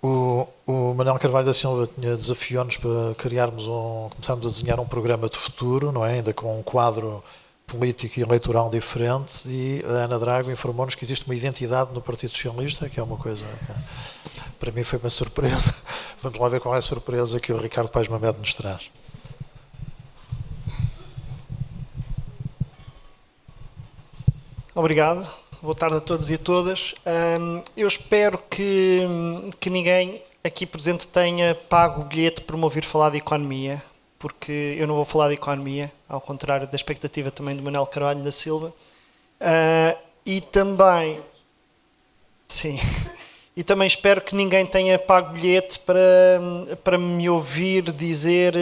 O Manuel Carvalho da Silva desafiou-nos para começarmos a desenhar um programa de futuro, não é? Ainda com um quadro político e eleitoral diferente, e a Ana Drago informou-nos que existe uma identidade no Partido Socialista, que é uma coisa que para mim foi uma surpresa. Vamos lá ver qual é a surpresa que o Ricardo Paes Mamed nos traz. Obrigado. Boa tarde a todos e a todas. Eu espero que ninguém aqui presente tenha pago o bilhete para me ouvir falar de economia, porque eu não vou falar de economia, ao contrário da expectativa também do Manuel Carvalho da Silva. E também... Sim. E também espero que ninguém tenha pago bilhete para me ouvir dizer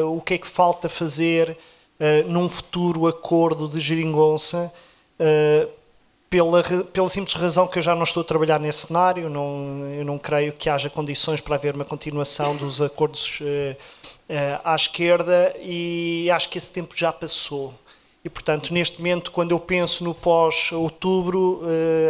o que é que falta fazer num futuro acordo de geringonça, pela simples razão que eu já não estou a trabalhar nesse cenário. Eu não creio que haja condições para haver uma continuação dos acordos à esquerda, e acho que esse tempo já passou. E, portanto, neste momento, quando eu penso no pós-outubro,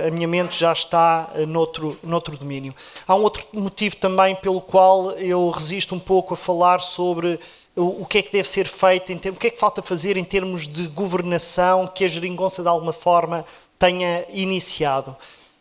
a minha mente já está noutro domínio. Há um outro motivo também pelo qual eu resisto um pouco a falar sobre o que é que deve ser feito, o que é que falta fazer em termos de governação que a geringonça, de alguma forma, tenha iniciado.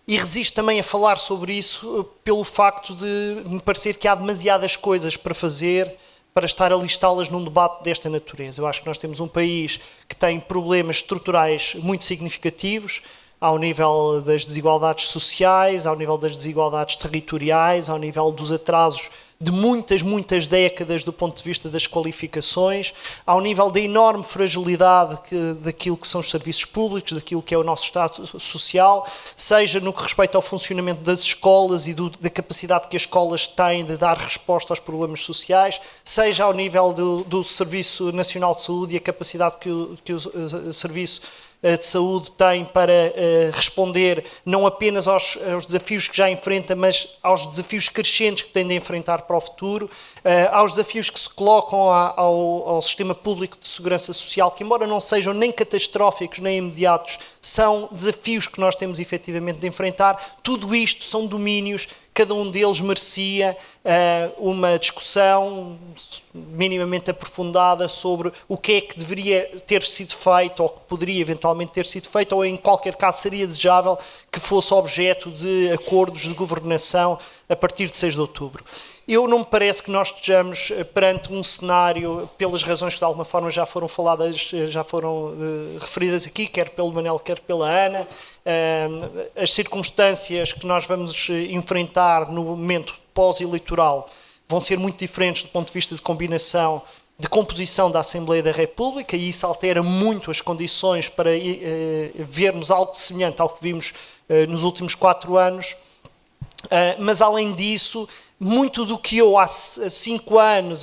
E resisto também a falar sobre isso pelo facto de me parecer que há demasiadas coisas para fazer para estar a listá-las num debate desta natureza. Eu acho que nós temos um país que tem problemas estruturais muito significativos, ao nível das desigualdades sociais, ao nível das desigualdades territoriais, ao nível dos atrasos de muitas décadas do ponto de vista das qualificações, ao nível da enorme fragilidade daquilo que são os serviços públicos, daquilo que é o nosso Estado social, seja no que respeita ao funcionamento das escolas e da capacidade que as escolas têm de dar resposta aos problemas sociais, seja ao nível do Serviço Nacional de Saúde e a capacidade que o Serviço de Saúde tem para responder não apenas aos desafios que já enfrenta, mas aos desafios crescentes que tem de enfrentar para o futuro, aos desafios que se colocam ao sistema público de segurança social, que embora não sejam nem catastróficos nem imediatos, são desafios que nós temos efetivamente de enfrentar. Tudo isto são domínios, cada um deles merecia uma discussão minimamente aprofundada sobre o que é que deveria ter sido feito, ou que poderia eventualmente ter sido feito, ou em qualquer caso seria desejável que fosse objeto de acordos de governação a partir de 6 de outubro. Eu não me parece que nós estejamos perante um cenário, pelas razões que de alguma forma já foram faladas, já foram referidas aqui, quer pelo Manel, quer pela Ana. As circunstâncias que nós vamos enfrentar no momento pós-eleitoral vão ser muito diferentes do ponto de vista de combinação, de composição da Assembleia da República, e isso altera muito as condições para vermos algo semelhante ao que vimos nos últimos 4 anos. Mas, além disso, muito do que eu há 5 anos,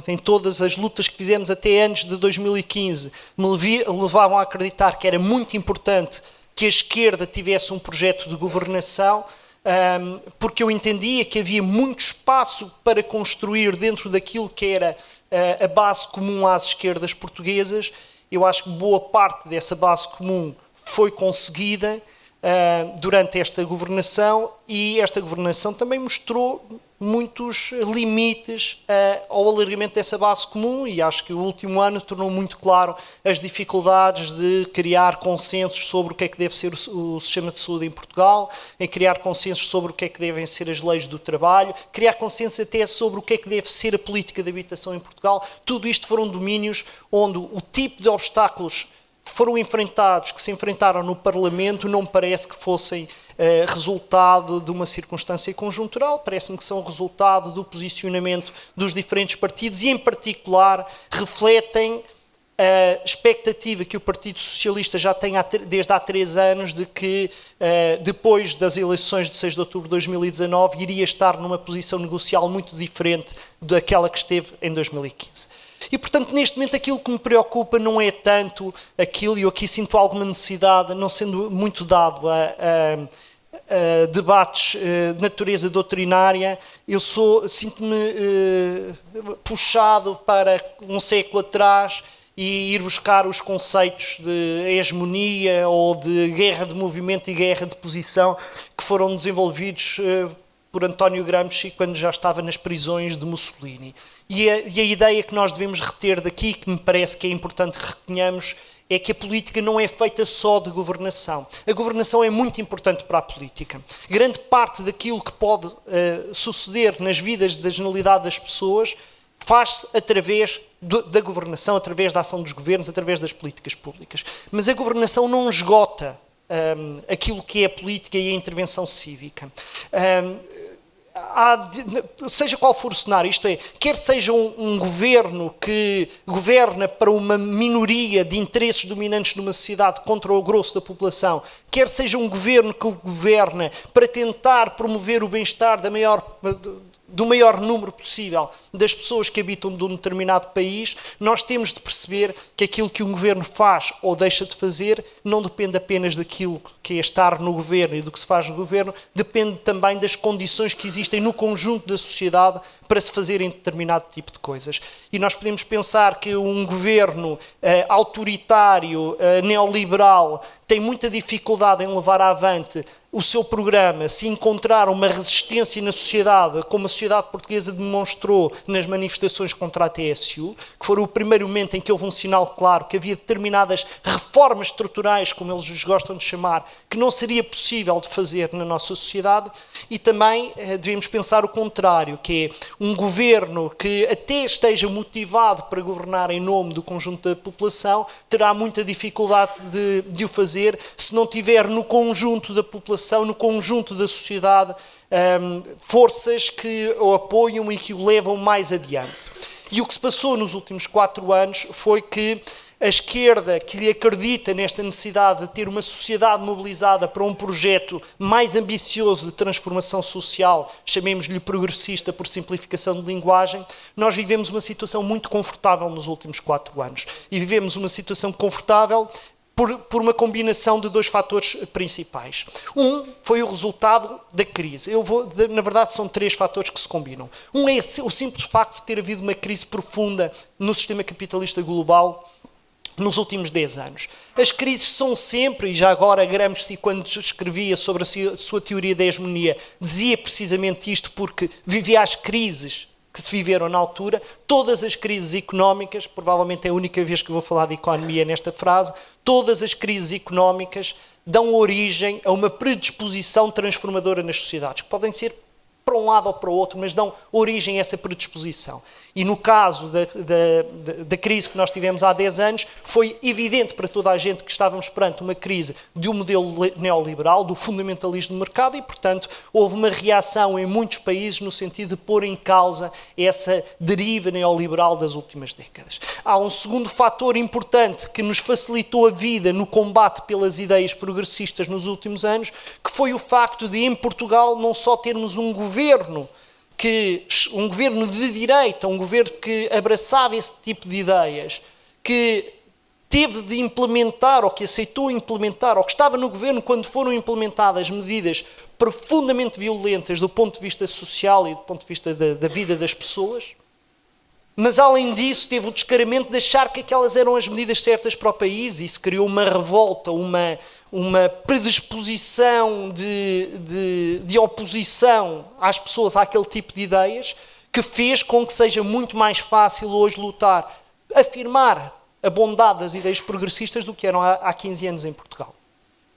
em todas as lutas que fizemos até antes de 2015, me levavam a acreditar que era muito importante que a esquerda tivesse um projeto de governação, porque eu entendia que havia muito espaço para construir dentro daquilo que era a base comum às esquerdas portuguesas. Eu acho que boa parte dessa base comum foi conseguida durante esta governação, e esta governação também mostrou muitos limites ao alargamento dessa base comum, e acho que o último ano tornou muito claro as dificuldades de criar consensos sobre o que é que deve ser o sistema de saúde em Portugal, em criar consensos sobre o que é que devem ser as leis do trabalho, criar consensos até sobre o que é que deve ser a política de habitação em Portugal. Tudo isto foram domínios onde o tipo de obstáculos foram enfrentados, que se enfrentaram no Parlamento, não me parece que fossem resultado de uma circunstância conjuntural. Parece-me que são resultado do posicionamento dos diferentes partidos, e em particular refletem a expectativa que o Partido Socialista já tem desde há 3 anos de que depois das eleições de 6 de outubro de 2019 iria estar numa posição negocial muito diferente daquela que esteve em 2015. E, portanto, neste momento aquilo que me preocupa não é tanto aquilo, e eu aqui sinto alguma necessidade, não sendo muito dado a debates de natureza doutrinária, eu sinto-me puxado para um século atrás e ir buscar os conceitos de hegemonia ou de guerra de movimento e guerra de posição que foram desenvolvidos por António Gramsci quando já estava nas prisões de Mussolini. E a ideia que nós devemos reter daqui, que me parece que é importante que retenhamos, é que a política não é feita só de governação. A governação é muito importante para a política. Grande parte daquilo que pode suceder nas vidas da generalidade das pessoas faz-se através da governação, através da ação dos governos, através das políticas públicas. Mas a governação não esgota aquilo que é a política e a intervenção cívica. Seja qual for o cenário, isto é, quer seja um governo que governa para uma minoria de interesses dominantes numa sociedade contra o grosso da população, quer seja um governo que governa para tentar promover o bem-estar do maior número possível das pessoas que habitam de um determinado país, nós temos de perceber que aquilo que um governo faz ou deixa de fazer não depende apenas daquilo que é estar no governo e do que se faz no governo, depende também das condições que existem no conjunto da sociedade para se fazerem determinado tipo de coisas. E nós podemos pensar que um governo autoritário, neoliberal, tem muita dificuldade em levar avante o seu programa se encontrar uma resistência na sociedade, como a sociedade portuguesa demonstrou nas manifestações contra a TSU, que foi o primeiro momento em que houve um sinal claro que havia determinadas reformas estruturais, como eles lhes gostam de chamar, que não seria possível de fazer na nossa sociedade. E também devemos pensar o contrário, que é um governo que até esteja motivado para governar em nome do conjunto da população, terá muita dificuldade de o fazer se não tiver no conjunto da população, no conjunto da sociedade, forças que o apoiam e que o levam mais adiante. E o que se passou nos últimos 4 anos foi que a esquerda, que acredita nesta necessidade de ter uma sociedade mobilizada para um projeto mais ambicioso de transformação social, chamemos-lhe progressista por simplificação de linguagem, nós vivemos uma situação muito confortável nos últimos 4 anos. E vivemos uma situação confortável por uma combinação de 2 fatores principais. Um foi o resultado da crise. Na verdade, são 3 fatores que se combinam. Um é o simples facto de ter havido uma crise profunda no sistema capitalista global nos últimos 10 anos. As crises são sempre, e já agora Gramsci, quando escrevia sobre a sua teoria da hegemonia, dizia precisamente isto porque vivia as crises que se viveram na altura, todas as crises económicas, provavelmente é a única vez que vou falar de economia nesta frase, todas as crises económicas dão origem a uma predisposição transformadora nas sociedades, que podem ser para um lado ou para o outro, mas dão origem a essa predisposição. E no caso da crise que nós tivemos há 10 anos, foi evidente para toda a gente que estávamos perante uma crise de um modelo neoliberal, do fundamentalismo do mercado, e, portanto, houve uma reação em muitos países no sentido de pôr em causa essa deriva neoliberal das últimas décadas. Há um segundo fator importante que nos facilitou a vida no combate pelas ideias progressistas nos últimos anos, que foi o facto de, em Portugal, não só termos um governo de direita, um governo que abraçava esse tipo de ideias, que teve de implementar, ou que aceitou implementar, ou que estava no governo quando foram implementadas medidas profundamente violentas do ponto de vista social e do ponto de vista da vida das pessoas, mas além disso teve o descaramento de achar que aquelas eram as medidas certas para o país e se criou uma revolta, uma predisposição de oposição às pessoas àquele tipo de ideias, que fez com que seja muito mais fácil hoje lutar, afirmar a bondade das ideias progressistas do que eram há 15 anos em Portugal.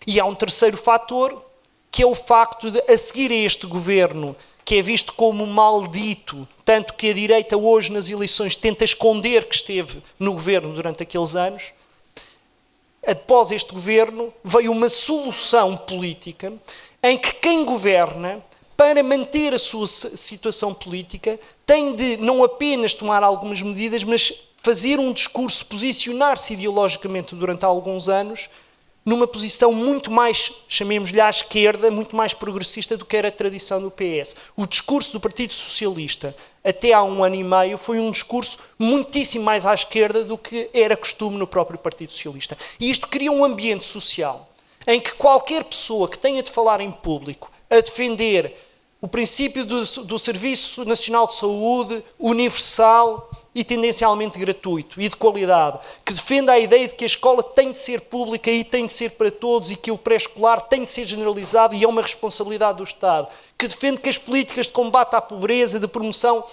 E há um terceiro fator, que é o facto de, a seguir a este governo, que é visto como maldito, tanto que a direita hoje nas eleições tenta esconder que esteve no governo durante aqueles anos, após este governo veio uma solução política em que quem governa, para manter a sua situação política, tem de não apenas tomar algumas medidas, mas fazer um discurso, posicionar-se ideologicamente durante alguns anos, numa posição muito mais, chamemos-lhe à esquerda, muito mais progressista do que era a tradição do PS. O discurso do Partido Socialista, até há 1 ano e meio, foi um discurso muitíssimo mais à esquerda do que era costume no próprio Partido Socialista. E isto cria um ambiente social em que qualquer pessoa que tenha de falar em público a defender o princípio do Serviço Nacional de Saúde universal e tendencialmente gratuito e de qualidade, que defenda a ideia de que a escola tem de ser pública e tem de ser para todos e que o pré-escolar tem de ser generalizado e é uma responsabilidade do Estado, que defende que as políticas de combate à pobreza, de promoção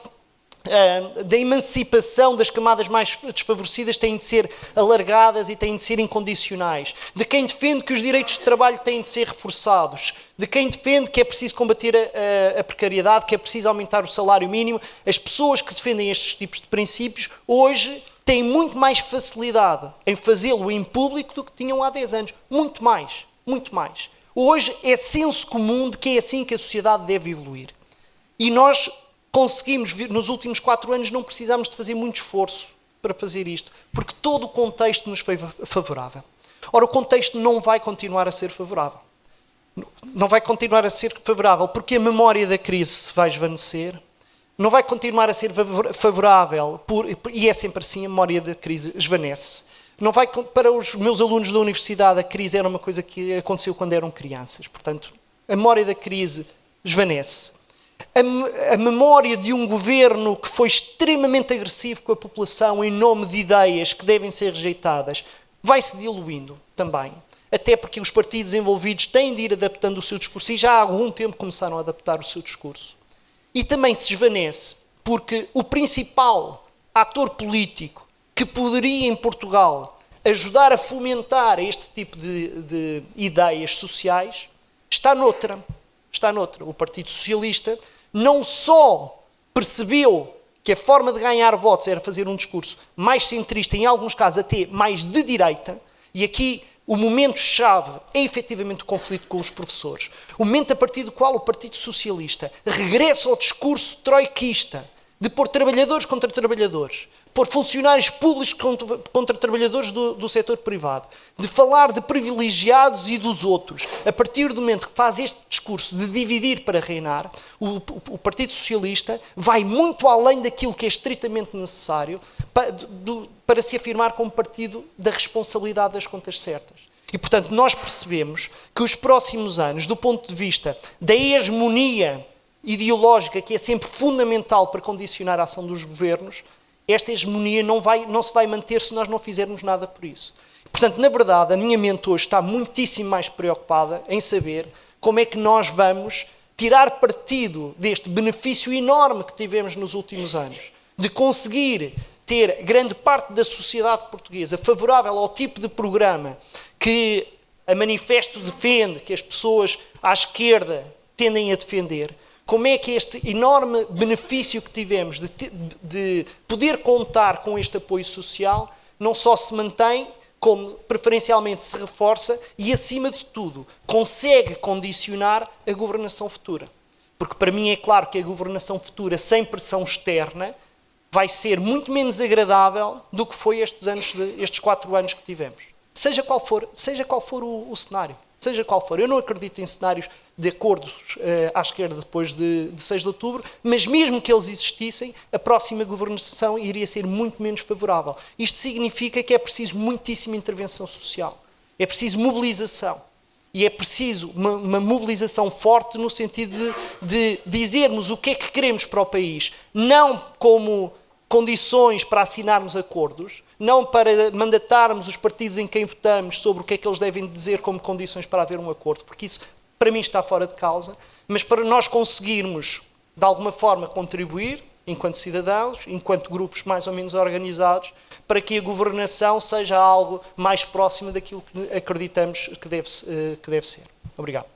da emancipação das camadas mais desfavorecidas têm de ser alargadas e têm de ser incondicionais, de quem defende que os direitos de trabalho têm de ser reforçados, de quem defende que é preciso combater a precariedade, que é preciso aumentar o salário mínimo. As pessoas que defendem estes tipos de princípios hoje têm muito mais facilidade em fazê-lo em público do que tinham há 10 anos. Muito mais, muito mais. Hoje é senso comum de que é assim que a sociedade deve evoluir. E nós conseguimos, nos últimos 4 anos, não precisamos de fazer muito esforço para fazer isto, porque todo o contexto nos foi favorável. Ora, o contexto não vai continuar a ser favorável. Não vai continuar a ser favorável porque a memória da crise se vai esvanecer, não vai continuar a ser favorável, e é sempre assim, a memória da crise esvanece. Não vai, para os meus alunos da universidade, a crise era uma coisa que aconteceu quando eram crianças. Portanto, a memória da crise esvanece. A memória de um governo que foi extremamente agressivo com a população em nome de ideias que devem ser rejeitadas vai-se diluindo também. Até porque os partidos envolvidos têm de ir adaptando o seu discurso e já há algum tempo começaram a adaptar o seu discurso. E também se esvanece porque o principal ator político que poderia em Portugal ajudar a fomentar este tipo de ideias sociais está noutra. O Partido Socialista não só percebeu que a forma de ganhar votos era fazer um discurso mais centrista, em alguns casos até mais de direita, e aqui o momento-chave é efetivamente o conflito com os professores. O momento a partir do qual o Partido Socialista regressa ao discurso troiquista de pôr trabalhadores contra trabalhadores, pôr funcionários públicos contra trabalhadores do setor privado, de falar de privilegiados e dos outros. A partir do momento que faz este discurso de dividir para reinar, o Partido Socialista vai muito além daquilo que é estritamente necessário para se afirmar como partido da responsabilidade das contas certas. E, portanto, nós percebemos que os próximos anos, do ponto de vista da hegemonia ideológica, que é sempre fundamental para condicionar a ação dos governos, esta hegemonia não se vai manter se nós não fizermos nada por isso. Portanto, na verdade, a minha mente hoje está muitíssimo mais preocupada em saber como é que nós vamos tirar partido deste benefício enorme que tivemos nos últimos anos, de conseguir ter grande parte da sociedade portuguesa favorável ao tipo de programa que a Manifesto defende, que as pessoas à esquerda tendem a defender. Como é que este enorme benefício que tivemos de poder contar com este apoio social não só se mantém, como preferencialmente se reforça e, acima de tudo, consegue condicionar a governação futura. Porque para mim é claro que a governação futura sem pressão externa vai ser muito menos agradável do que foi estes 4 anos que tivemos. Seja qual for o cenário. Seja qual for. Eu não acredito em cenários de acordos à esquerda depois de 6 de outubro, mas mesmo que eles existissem, a próxima governação iria ser muito menos favorável. Isto significa que é preciso muitíssima intervenção social. É preciso mobilização. E é preciso uma mobilização forte no sentido de dizermos o que é que queremos para o país, não como condições para assinarmos acordos, não para mandatarmos os partidos em quem votamos sobre o que é que eles devem dizer como condições para haver um acordo, porque isso para mim está fora de causa, mas para nós conseguirmos de alguma forma contribuir, enquanto cidadãos, enquanto grupos mais ou menos organizados, para que a governação seja algo mais próximo daquilo que acreditamos que deve ser. Obrigado.